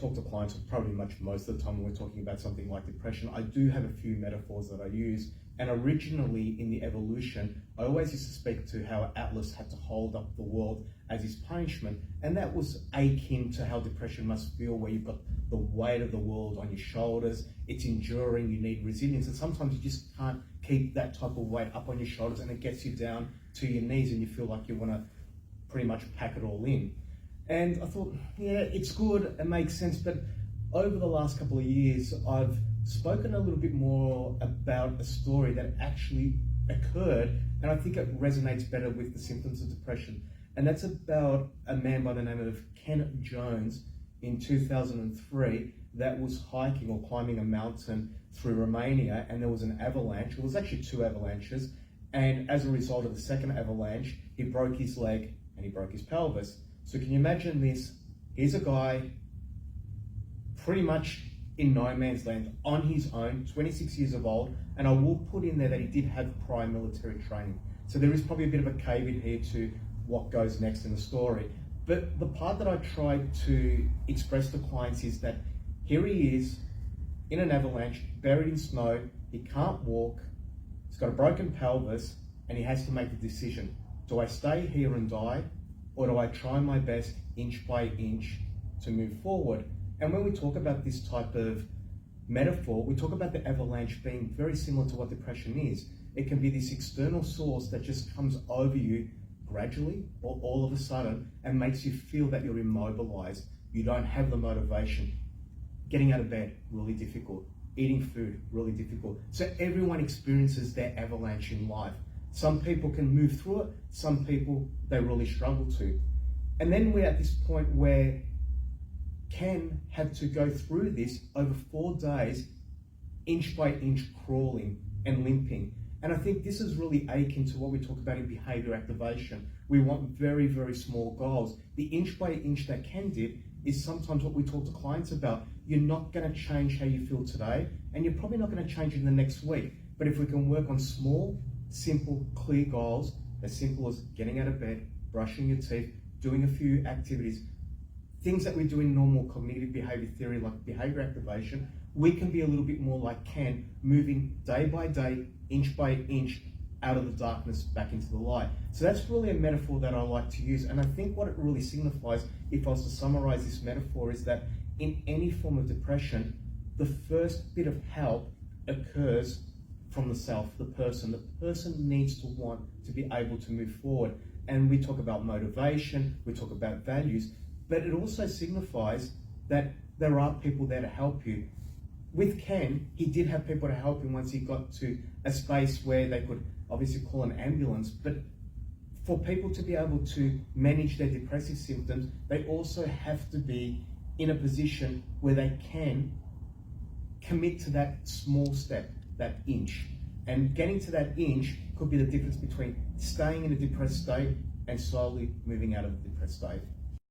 talk to clients, probably most of the time when we're talking about something like depression, I do have a few metaphors that I use. And originally in the evolution, I always used to speak to how Atlas had to hold up the world as his punishment. And that was akin to how depression must feel, where you've got the weight of the world on your shoulders. It's enduring, you need resilience. And sometimes you just can't keep that type of weight up on your shoulders, and it gets you down to your knees and you feel like you want to pretty much pack it all in. And I thought, yeah, it's good, it makes sense. But over the last couple of years, I've spoken a little bit more about a story that actually occurred, and I think it resonates better with the symptoms of depression. And that's about a man by the name of Ken Jones in 2003 that was hiking or climbing a mountain through Romania, and there was an avalanche. It was actually two avalanches, and as a result of the second avalanche, he broke his leg and he broke his pelvis. So can you imagine this? Here's a guy pretty much in no man's land, on his own, 26 years of old, and I will put in there that he did have prior military training. So there is probably a bit of a caveat here to what goes next in the story. But the part that I tried to express to clients is that here he is in an avalanche, buried in snow, he can't walk, he's got a broken pelvis, and he has to make the decision. Do I stay here and die, or do I try my best inch by inch to move forward? And when we talk about this type of metaphor, we talk about the avalanche being very similar to what depression is. It can be this external source that just comes over you gradually or all of a sudden and makes you feel that you're immobilized. You don't have the motivation. Getting out of bed, really difficult. Eating food, really difficult. So everyone experiences their avalanche in life. Some people can move through it, some people, they really struggle to. And then we're at this point where Ken had to go through this over 4 days, inch by inch crawling and limping. And I think this is really akin to what we talk about in behavior activation. We want very, very small goals. The inch by inch that Ken did is sometimes what we talk to clients about. You're not going to change how you feel today, and you're probably not going to change in the next week. But if we can work on small, simple, clear goals, as simple as getting out of bed, brushing your teeth, doing a few activities, things that we do in normal cognitive behavior theory like behavior activation, we can be a little bit more like Ken, moving day by day, inch by inch, out of the darkness back into the light. So that's really a metaphor that I like to use. And I think what it really signifies, if I was to summarize this metaphor, is that in any form of depression, the first bit of help occurs from the self, the person. The person needs to want to be able to move forward. And we talk about motivation, we talk about values, but it also signifies that there are people there to help you. With Ken, he did have people to help him once he got to a space where they could obviously call an ambulance, but for people to be able to manage their depressive symptoms, they also have to be in a position where they can commit to that small step, that inch. And getting to that inch could be the difference between staying in a depressed state and slowly moving out of the depressed state.